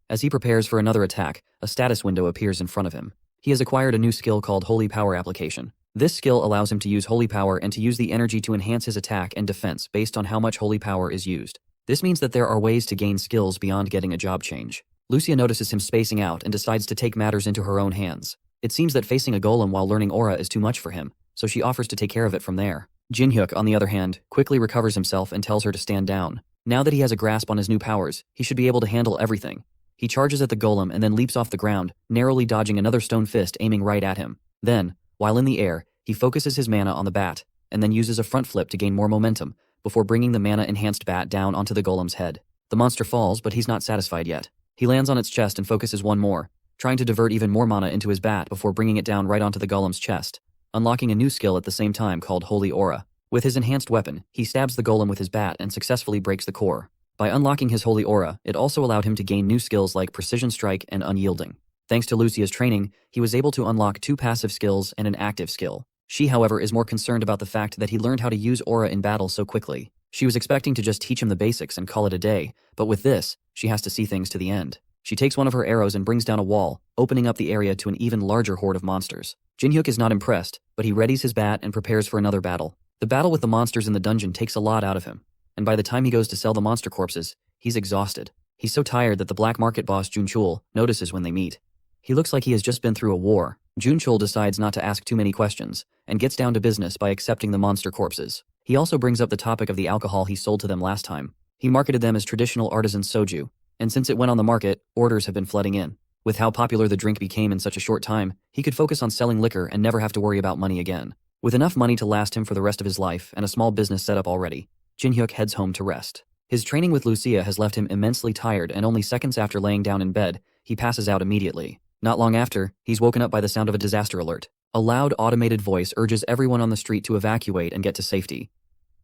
As he prepares for another attack, a status window appears in front of him. He has acquired a new skill called Holy Power Application. This skill allows him to use Holy Power and to use the energy to enhance his attack and defense based on how much Holy Power is used. This means that there are ways to gain skills beyond getting a job change. Lucia notices him spacing out and decides to take matters into her own hands. It seems that facing a golem while learning aura is too much for him, so she offers to take care of it from there. Jinhyuk, on the other hand, quickly recovers himself and tells her to stand down. Now that he has a grasp on his new powers, he should be able to handle everything. He charges at the golem and then leaps off the ground, narrowly dodging another stone fist aiming right at him. Then, while in the air, he focuses his mana on the bat, and then uses a front flip to gain more momentum, before bringing the mana-enhanced bat down onto the golem's head. The monster falls, but he's not satisfied yet. He lands on its chest and focuses one more, trying to divert even more mana into his bat before bringing it down right onto the golem's chest, unlocking a new skill at the same time called Holy Aura. With his enhanced weapon, he stabs the golem with his bat and successfully breaks the core. By unlocking his Holy Aura, it also allowed him to gain new skills like Precision Strike and Unyielding. Thanks to Lucia's training, he was able to unlock 2 passive skills and an active skill. She, however, is more concerned about the fact that he learned how to use aura in battle so quickly. She was expecting to just teach him the basics and call it a day, but with this, she has to see things to the end. She takes one of her arrows and brings down a wall, opening up the area to an even larger horde of monsters. Jinhyuk is not impressed, but he readies his bat and prepares for another battle. The battle with the monsters in the dungeon takes a lot out of him, and by the time he goes to sell the monster corpses, he's exhausted. He's so tired that the black market boss Junchul notices when they meet. He looks like he has just been through a war. Junchul decides not to ask too many questions, and gets down to business by accepting the monster corpses. He also brings up the topic of the alcohol he sold to them last time. He marketed them as traditional artisan soju, and since it went on the market, orders have been flooding in. With how popular the drink became in such a short time, he could focus on selling liquor and never have to worry about money again. With enough money to last him for the rest of his life and a small business set up already, Jinhyuk heads home to rest. His training with Lucia has left him immensely tired, and only seconds after laying down in bed, he passes out immediately. Not long after, he's woken up by the sound of a disaster alert. A loud automated voice urges everyone on the street to evacuate and get to safety.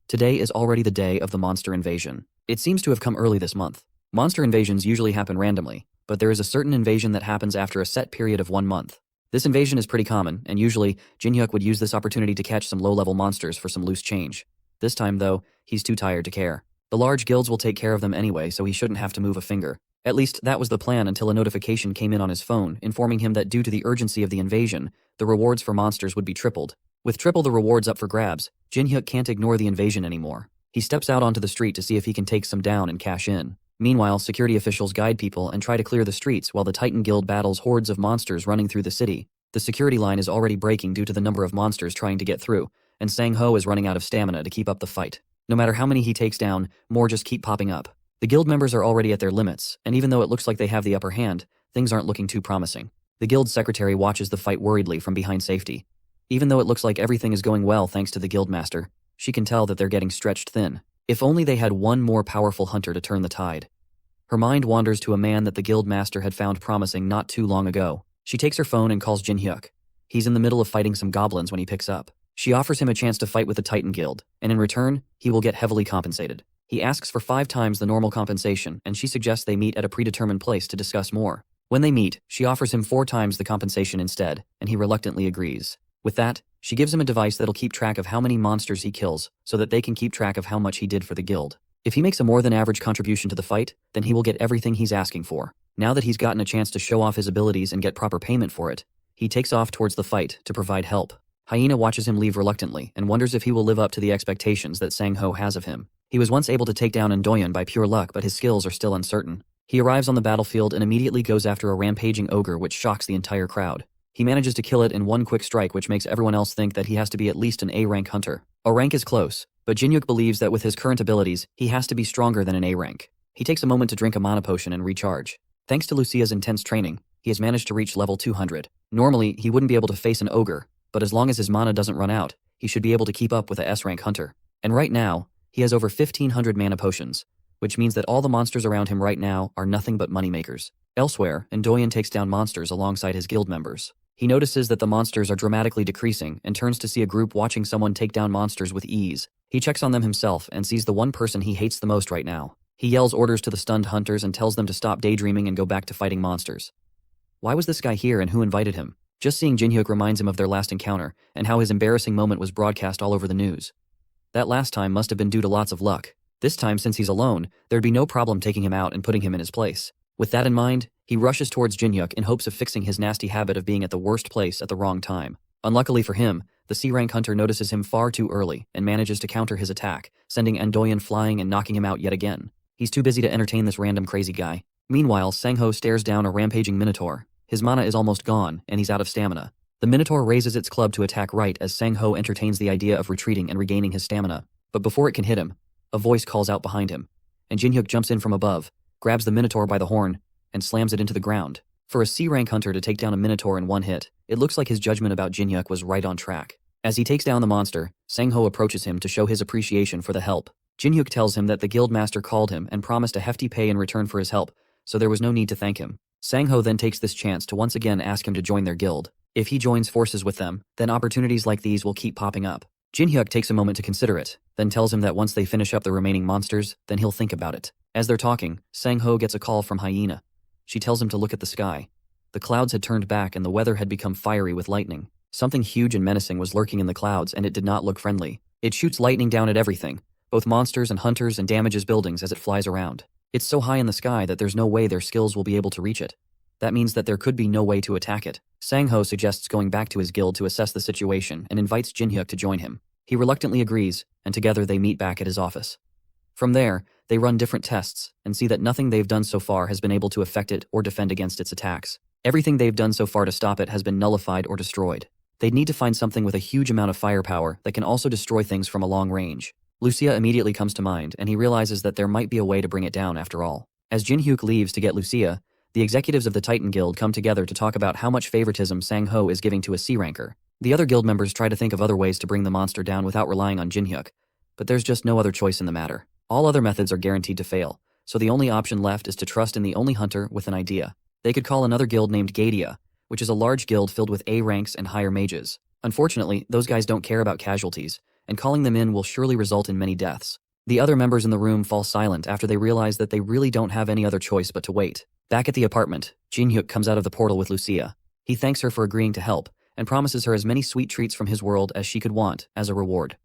Today is already the day of the monster invasion. It seems to have come early this month. Monster invasions usually happen randomly, but there is a certain invasion that happens after a set period of 1 month. This invasion is pretty common, and usually, Jinhyuk would use this opportunity to catch some low-level monsters for some loose change. This time, though, he's too tired to care. The large guilds will take care of them anyway, so he shouldn't have to move a finger. At least, that was the plan until a notification came in on his phone, informing him that due to the urgency of the invasion, the rewards for monsters would be tripled. With triple the rewards up for grabs, Jinhyuk can't ignore the invasion anymore. He steps out onto the street to see if he can take some down and cash in. Meanwhile, security officials guide people and try to clear the streets while the Titan Guild battles hordes of monsters running through the city. The security line is already breaking due to the number of monsters trying to get through, and Sang-ho is running out of stamina to keep up the fight. No matter how many he takes down, more just keep popping up. The guild members are already at their limits, and even though it looks like they have the upper hand, things aren't looking too promising. The guild secretary watches the fight worriedly from behind safety. Even though it looks like everything is going well thanks to the guild master, she can tell that they're getting stretched thin. If only they had one more powerful hunter to turn the tide. Her mind wanders to a man that the guild master had found promising not too long ago. She takes her phone and calls Jin-hyuk. He's in the middle of fighting some goblins when he picks up. She offers him a chance to fight with the Titan Guild, and in return, he will get heavily compensated. He asks for 5 times the normal compensation, and she suggests they meet at a predetermined place to discuss more. When they meet, she offers him 4 times the compensation instead, and he reluctantly agrees. With that, she gives him a device that'll keep track of how many monsters he kills, so that they can keep track of how much he did for the guild. If he makes a more than average contribution to the fight, then he will get everything he's asking for. Now that he's gotten a chance to show off his abilities and get proper payment for it, he takes off towards the fight to provide help. Hyena watches him leave reluctantly and wonders if he will live up to the expectations that Sang-ho has of him. He was once able to take down Endoyan by pure luck, but his skills are still uncertain. He arrives on the battlefield and immediately goes after a rampaging ogre, which shocks the entire crowd. He manages to kill it in one quick strike, which makes everyone else think that he has to be at least an A-rank hunter. A rank is close, but Jin-hyuk believes that with his current abilities, he has to be stronger than an A rank. He takes a moment to drink a mana potion and recharge. Thanks to Lucia's intense training, he has managed to reach level 200. Normally, he wouldn't be able to face an ogre, but as long as his mana doesn't run out, he should be able to keep up with a S-rank hunter. And right now, he has over 1,500 mana potions, which means that all the monsters around him right now are nothing but moneymakers. Elsewhere, Endoyan takes down monsters alongside his guild members. He notices that the monsters are dramatically decreasing and turns to see a group watching someone take down monsters with ease. He checks on them himself and sees the one person he hates the most right now. He yells orders to the stunned hunters and tells them to stop daydreaming and go back to fighting monsters. Why was this guy here and who invited him? Just seeing Jin-hyuk reminds him of their last encounter and how his embarrassing moment was broadcast all over the news. That last time must have been due to lots of luck. This time, since he's alone, there'd be no problem taking him out and putting him in his place. With that in mind, he rushes towards Jin-hyuk in hopes of fixing his nasty habit of being at the worst place at the wrong time. Unluckily for him, the C-rank hunter notices him far too early and manages to counter his attack, sending Endoyan flying and knocking him out yet again. He's too busy to entertain this random crazy guy. Meanwhile, Sang-ho stares down a rampaging minotaur. His mana is almost gone, and he's out of stamina. The minotaur raises its club to attack right as Sang-ho entertains the idea of retreating and regaining his stamina. But before it can hit him, a voice calls out behind him, and Jin-hyuk jumps in from above, grabs the minotaur by the horn, and slams it into the ground. For a C-rank hunter to take down a minotaur in one hit, it looks like his judgment about Jin-hyuk was right on track. As he takes down the monster, Sang-ho approaches him to show his appreciation for the help. Jin-hyuk tells him that the guild master called him and promised a hefty pay in return for his help, so there was no need to thank him. Sang-ho then takes this chance to once again ask him to join their guild. If he joins forces with them, then opportunities like these will keep popping up. Jin-hyuk takes a moment to consider it, then tells him that once they finish up the remaining monsters, then he'll think about it. As they're talking, Sang-ho gets a call from Hyena. She tells him to look at the sky. The clouds had turned back and the weather had become fiery with lightning. Something huge and menacing was lurking in the clouds, and it did not look friendly. It shoots lightning down at everything, both monsters and hunters, and damages buildings as it flies around. It's so high in the sky that there's no way their skills will be able to reach it. That means that there could be no way to attack it. Sang-ho suggests going back to his guild to assess the situation and invites Jin-hyuk to join him. He reluctantly agrees, and together they meet back at his office. From there, they run different tests and see that nothing they've done so far has been able to affect it or defend against its attacks. Everything they've done so far to stop it has been nullified or destroyed. They'd need to find something with a huge amount of firepower that can also destroy things from a long range. Lucia immediately comes to mind, and he realizes that there might be a way to bring it down after all. As Jin-hyuk leaves to get Lucia, the executives of the Titan Guild come together to talk about how much favoritism Sang-ho is giving to a C-ranker. The other guild members try to think of other ways to bring the monster down without relying on Jin-hyuk, but there's just no other choice in the matter. All other methods are guaranteed to fail, so the only option left is to trust in the only hunter with an idea. They could call another guild named Gadia, which is a large guild filled with A ranks and higher mages. Unfortunately, those guys don't care about casualties, and calling them in will surely result in many deaths. The other members in the room fall silent after they realize that they really don't have any other choice but to wait. Back at the apartment, Jin-hyuk comes out of the portal with Lucia. He thanks her for agreeing to help, and promises her as many sweet treats from his world as she could want as a reward.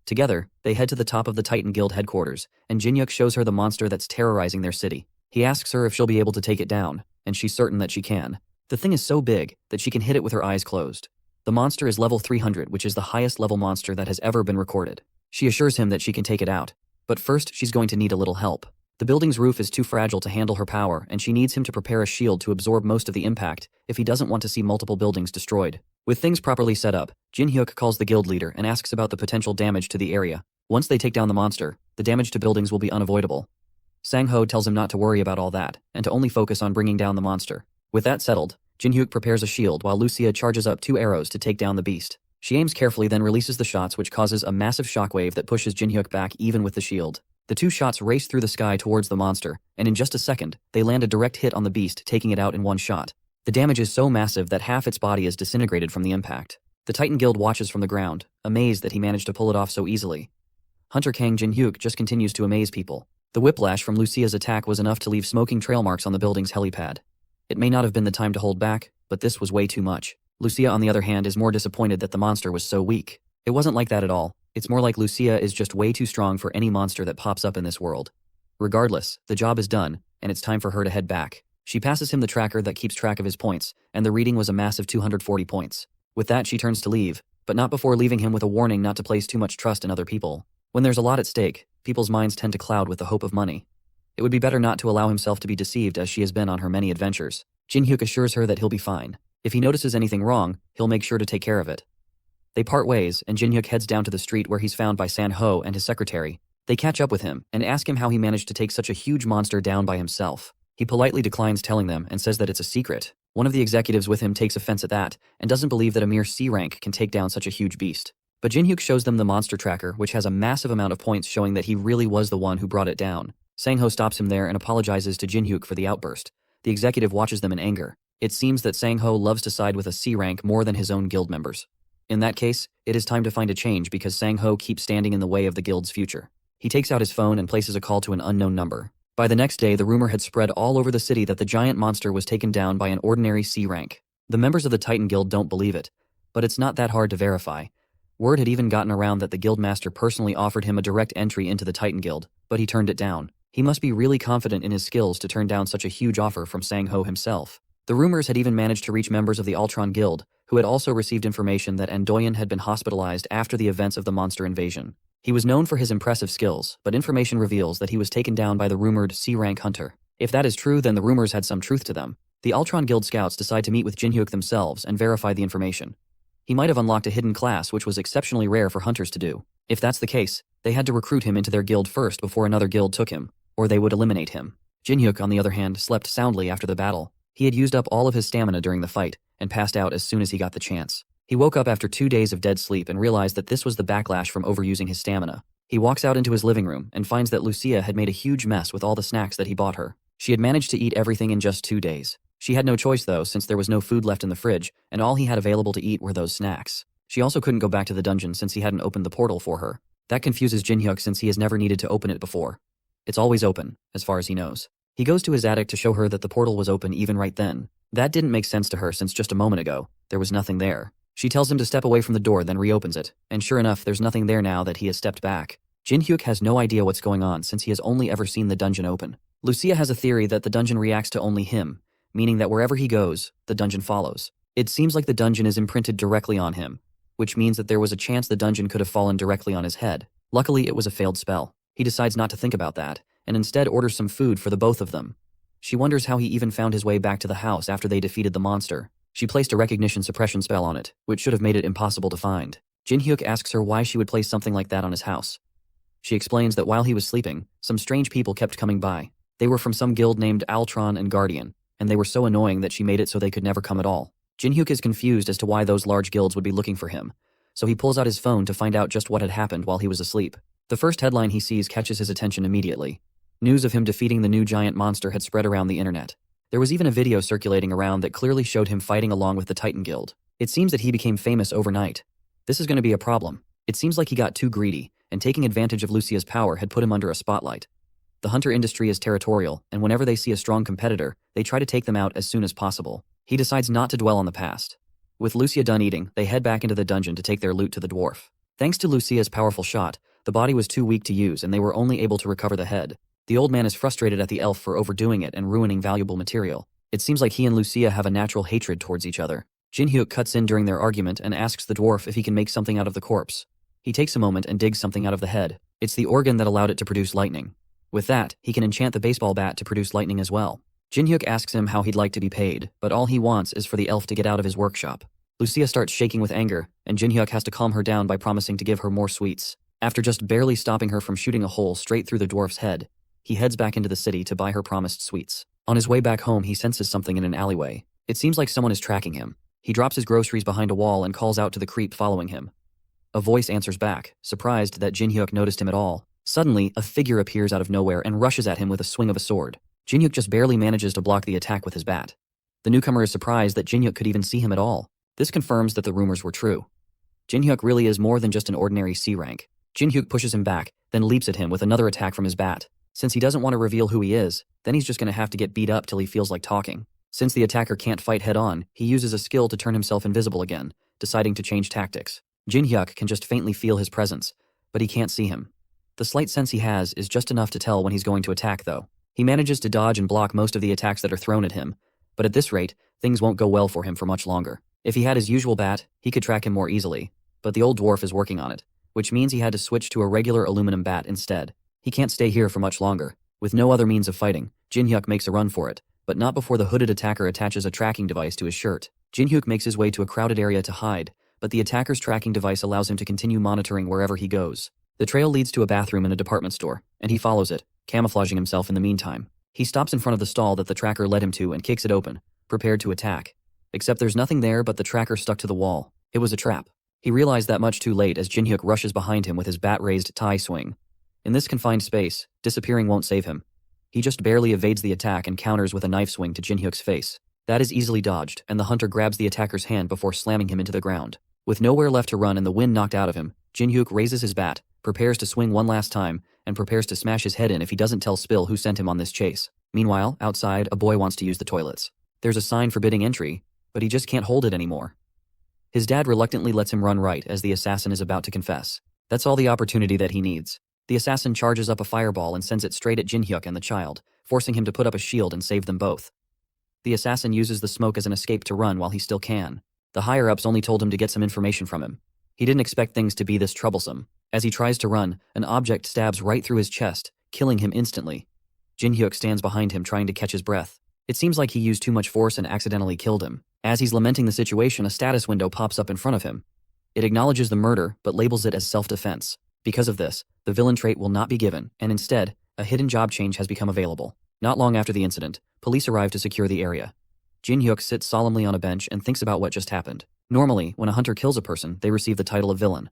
Together, they head to the top of the Titan Guild headquarters, and Jin-hyuk shows her the monster that's terrorizing their city. He asks her if she'll be able to take it down, and she's certain that she can. The thing is so big that she can hit it with her eyes closed. The monster is level 300, which is the highest level monster that has ever been recorded. She assures him that she can take it out, but first she's going to need a little help. The building's roof is too fragile to handle her power, and she needs him to prepare a shield to absorb most of the impact if he doesn't want to see multiple buildings destroyed. With things properly set up, Jin-hyuk calls the guild leader and asks about the potential damage to the area. Once they take down the monster, the damage to buildings will be unavoidable. Sang-ho tells him not to worry about all that, and to only focus on bringing down the monster. With that settled, Jin-hyuk prepares a shield while Lucia charges up 2 arrows to take down the beast. She aims carefully, then releases the shots, which causes a massive shockwave that pushes Jin-hyuk back even with the shield. The two shots race through the sky towards the monster, and in just a second, they land a direct hit on the beast, taking it out in one shot. The damage is so massive that half its body is disintegrated from the impact. The Titan Guild watches from the ground, amazed that he managed to pull it off so easily. Hunter Kang Jin-hyuk just continues to amaze people. The whiplash from Lucia's attack was enough to leave smoking trail marks on the building's helipad. It may not have been the time to hold back, but this was way too much. Lucia, on the other hand, is more disappointed that the monster was so weak. It wasn't like that at all. It's more like Lucia is just way too strong for any monster that pops up in this world. Regardless, the job is done, and it's time for her to head back. She passes him the tracker that keeps track of his points, and the reading was a massive 240 points. With that, she turns to leave, but not before leaving him with a warning not to place too much trust in other people. When there's a lot at stake, people's minds tend to cloud with the hope of money. It would be better not to allow himself to be deceived as she has been on her many adventures. Jin-hyuk assures her that he'll be fine. If he notices anything wrong, he'll make sure to take care of it. They part ways, and Jin-hyuk heads down to the street where he's found by San-ho and his secretary. They catch up with him and ask him how he managed to take such a huge monster down by himself. He politely declines telling them and says that it's a secret. One of the executives with him takes offense at that and doesn't believe that a mere C rank can take down such a huge beast. But Jin-hyuk shows them the monster tracker, which has a massive amount of points showing that he really was the one who brought it down. Sang-ho stops him there and apologizes to Jin-hyuk for the outburst. The executive watches them in anger. It seems that Sang-ho loves to side with a C rank more than his own guild members. In that case, it is time to find a change because Sang-ho keeps standing in the way of the guild's future. He takes out his phone and places a call to an unknown number. By the next day, the rumor had spread all over the city that the giant monster was taken down by an ordinary C rank. The members of the Titan Guild don't believe it, but it's not that hard to verify. Word had even gotten around that the guildmaster personally offered him a direct entry into the Titan Guild, but he turned it down. He must be really confident in his skills to turn down such a huge offer from Sang-ho himself. The rumors had even managed to reach members of the Ultron Guild, who had also received information that Andoyan had been hospitalized after the events of the monster invasion. He was known for his impressive skills, but information reveals that he was taken down by the rumored C-rank hunter. If that is true, then the rumors had some truth to them. The Ultron Guild scouts decide to meet with Jin-hyuk themselves and verify the information. He might have unlocked a hidden class which was exceptionally rare for hunters to do. If that's the case, they had to recruit him into their guild first before another guild took him, or they would eliminate him. Jin-hyuk, on the other hand, slept soundly after the battle. He had used up all of his stamina during the fight, and passed out as soon as he got the chance. He woke up after 2 days of dead sleep and realized that this was the backlash from overusing his stamina. He walks out into his living room and finds that Lucia had made a huge mess with all the snacks that he bought her. She had managed to eat everything in just 2 days. She had no choice though, since there was no food left in the fridge, and all he had available to eat were those snacks. She also couldn't go back to the dungeon since he hadn't opened the portal for her. That confuses Jin-hyuk since he has never needed to open it before. It's always open, as far as he knows. He goes to his attic to show her that the portal was open even right then. That didn't make sense to her since just a moment ago, there was nothing there. She tells him to step away from the door, then reopens it, and sure enough, there's nothing there now that he has stepped back. Jin-hyuk has no idea what's going on since he has only ever seen the dungeon open. Lucia has a theory that the dungeon reacts to only him, meaning that wherever he goes, the dungeon follows. It seems like the dungeon is imprinted directly on him, which means that there was a chance the dungeon could have fallen directly on his head. Luckily, it was a failed spell. He decides not to think about that, and instead orders some food for the both of them. She wonders how he even found his way back to the house after they defeated the monster. She placed a recognition suppression spell on it, which should have made it impossible to find. Jin-hyuk asks her why she would place something like that on his house. She explains that while he was sleeping, some strange people kept coming by. They were from some guild named Ultron and Guardian, and they were so annoying that she made it so they could never come at all. Jin-hyuk is confused as to why those large guilds would be looking for him, so he pulls out his phone to find out just what had happened while he was asleep. The first headline he sees catches his attention immediately. News of him defeating the new giant monster had spread around the internet. There was even a video circulating around that clearly showed him fighting along with the Titan Guild. It seems that he became famous overnight. This is going to be a problem. It seems like he got too greedy, and taking advantage of Lucia's power had put him under a spotlight. The hunter industry is territorial, and whenever they see a strong competitor, they try to take them out as soon as possible. He decides not to dwell on the past. With Lucia done eating, they head back into the dungeon to take their loot to the dwarf. Thanks to Lucia's powerful shot, the body was too weak to use and they were only able to recover the head. The old man is frustrated at the elf for overdoing it and ruining valuable material. It seems like he and Lucia have a natural hatred towards each other. Jin-hyuk cuts in during their argument and asks the dwarf if he can make something out of the corpse. He takes a moment and digs something out of the head. It's the organ that allowed it to produce lightning. With that, he can enchant the baseball bat to produce lightning as well. Jin-hyuk asks him how he'd like to be paid, but all he wants is for the elf to get out of his workshop. Lucia starts shaking with anger, and Jin-hyuk has to calm her down by promising to give her more sweets. After just barely stopping her from shooting a hole straight through the dwarf's head, he heads back into the city to buy her promised sweets. On his way back home, he senses something in an alleyway. It seems like someone is tracking him. He drops his groceries behind a wall and calls out to the creep following him. A voice answers back, surprised that Jin-hyuk noticed him at all. Suddenly, a figure appears out of nowhere and rushes at him with a swing of a sword. Jinhyuk just barely manages to block the attack with his bat. The newcomer is surprised that Jinhyuk could even see him at all. This confirms that the rumors were true. Jinhyuk really is more than just an ordinary C rank. Jinhyuk pushes him back, then leaps at him with another attack from his bat. Since he doesn't want to reveal who he is, then he's just gonna have to get beat up till he feels like talking. Since the attacker can't fight head-on, he uses a skill to turn himself invisible again, deciding to change tactics. Jinhyuk can just faintly feel his presence, but he can't see him. The slight sense he has is just enough to tell when he's going to attack though. He manages to dodge and block most of the attacks that are thrown at him, but at this rate, things won't go well for him for much longer. If he had his usual bat, he could track him more easily, but the old dwarf is working on it, which means he had to switch to a regular aluminum bat instead. He can't stay here for much longer. With no other means of fighting, Jinhyuk makes a run for it, but not before the hooded attacker attaches a tracking device to his shirt. Jinhyuk makes his way to a crowded area to hide, but the attacker's tracking device allows him to continue monitoring wherever he goes. The trail leads to a bathroom in a department store, and he follows it, camouflaging himself in the meantime. He stops in front of the stall that the tracker led him to and kicks it open, prepared to attack. Except there's nothing there but the tracker stuck to the wall. It was a trap. He realized that much too late as Jinhyuk rushes behind him with his bat-raised tie swing. In this confined space, disappearing won't save him. He just barely evades the attack and counters with a knife swing to Jinhyuk's face. That is easily dodged, and the hunter grabs the attacker's hand before slamming him into the ground. With nowhere left to run and the wind knocked out of him, Jinhyuk raises his bat, prepares to swing one last time, and prepares to smash his head in if he doesn't tell Spill who sent him on this chase. Meanwhile, outside, a boy wants to use the toilets. There's a sign forbidding entry, but he just can't hold it anymore. His dad reluctantly lets him run right as the assassin is about to confess. That's all the opportunity that he needs. The assassin charges up a fireball and sends it straight at Jinhyuk and the child, forcing him to put up a shield and save them both. The assassin uses the smoke as an escape to run while he still can. The higher-ups only told him to get some information from him. He didn't expect things to be this troublesome. As he tries to run, an object stabs right through his chest, killing him instantly. Jinhyuk stands behind him trying to catch his breath. It seems like he used too much force and accidentally killed him. As he's lamenting the situation, a status window pops up in front of him. It acknowledges the murder, but labels it as self-defense. Because of this, the villain trait will not be given, and instead, a hidden job change has become available. Not long after the incident, police arrive to secure the area. Jinhyuk sits solemnly on a bench and thinks about what just happened. Normally, when a hunter kills a person, they receive the title of villain.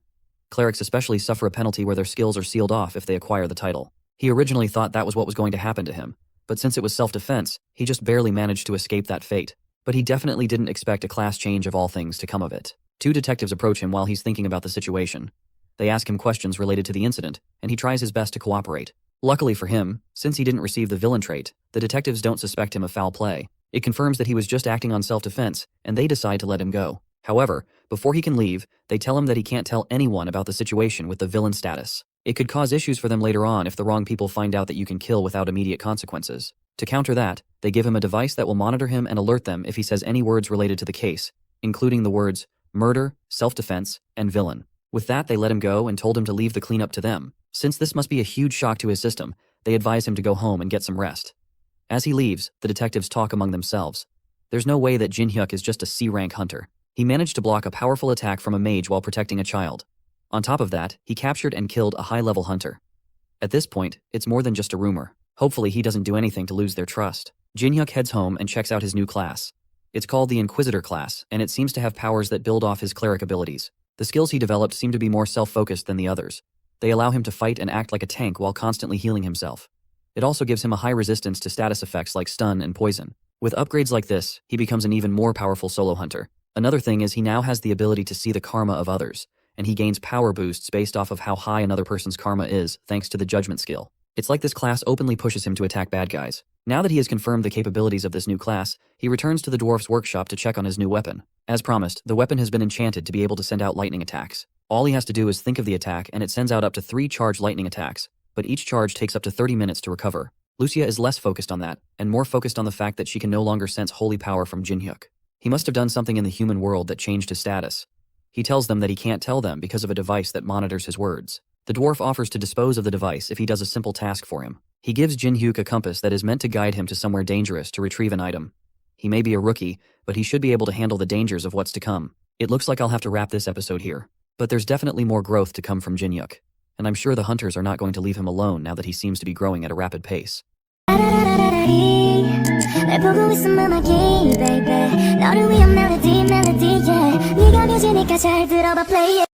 Clerics especially suffer a penalty where their skills are sealed off if they acquire the title. He originally thought that was what was going to happen to him, but since it was self-defense, he just barely managed to escape that fate. But he definitely didn't expect a class change of all things to come of it. Two detectives approach him while he's thinking about the situation. They ask him questions related to the incident, and he tries his best to cooperate. Luckily for him, since he didn't receive the villain trait, the detectives don't suspect him of foul play. It confirms that he was just acting on self-defense, and they decide to let him go. However, before he can leave, they tell him that he can't tell anyone about the situation with the villain status. It could cause issues for them later on if the wrong people find out that you can kill without immediate consequences. To counter that, they give him a device that will monitor him and alert them if he says any words related to the case, including the words murder, self-defense, and villain. With that, they let him go and told him to leave the cleanup to them. Since this must be a huge shock to his system, they advise him to go home and get some rest. As he leaves, the detectives talk among themselves. There's no way that Jinhyuk is just a C-rank hunter. He managed to block a powerful attack from a mage while protecting a child. On top of that, he captured and killed a high-level hunter. At this point, it's more than just a rumor. Hopefully he doesn't do anything to lose their trust. Jinhyuk heads home and checks out his new class. It's called the Inquisitor class, and it seems to have powers that build off his cleric abilities. The skills he developed seem to be more self-focused than the others. They allow him to fight and act like a tank while constantly healing himself. It also gives him a high resistance to status effects like stun and poison. With upgrades like this, he becomes an even more powerful solo hunter. Another thing is he now has the ability to see the karma of others, and he gains power boosts based off of how high another person's karma is thanks to the judgment skill. It's like this class openly pushes him to attack bad guys. Now that he has confirmed the capabilities of this new class, he returns to the dwarf's workshop to check on his new weapon. As promised, the weapon has been enchanted to be able to send out lightning attacks. All he has to do is think of the attack and it sends out up to 3 charged lightning attacks, but each charge takes up to 30 minutes to recover. Lucia is less focused on that, and more focused on the fact that she can no longer sense holy power from Jinhyuk. He must have done something in the human world that changed his status. He tells them that he can't tell them because of a device that monitors his words. The dwarf offers to dispose of the device if he does a simple task for him. He gives Jinhyuk a compass that is meant to guide him to somewhere dangerous to retrieve an item. He may be a rookie, but he should be able to handle the dangers of what's to come. It looks like I'll have to wrap this episode here. But there's definitely more growth to come from Jinhyuk, and I'm sure the hunters are not going to leave him alone now that he seems to be growing at a rapid pace. 날 보고 있으면 baby 너를 위한 melody, yeah 네가 뮤지니까 잘 들어봐 play it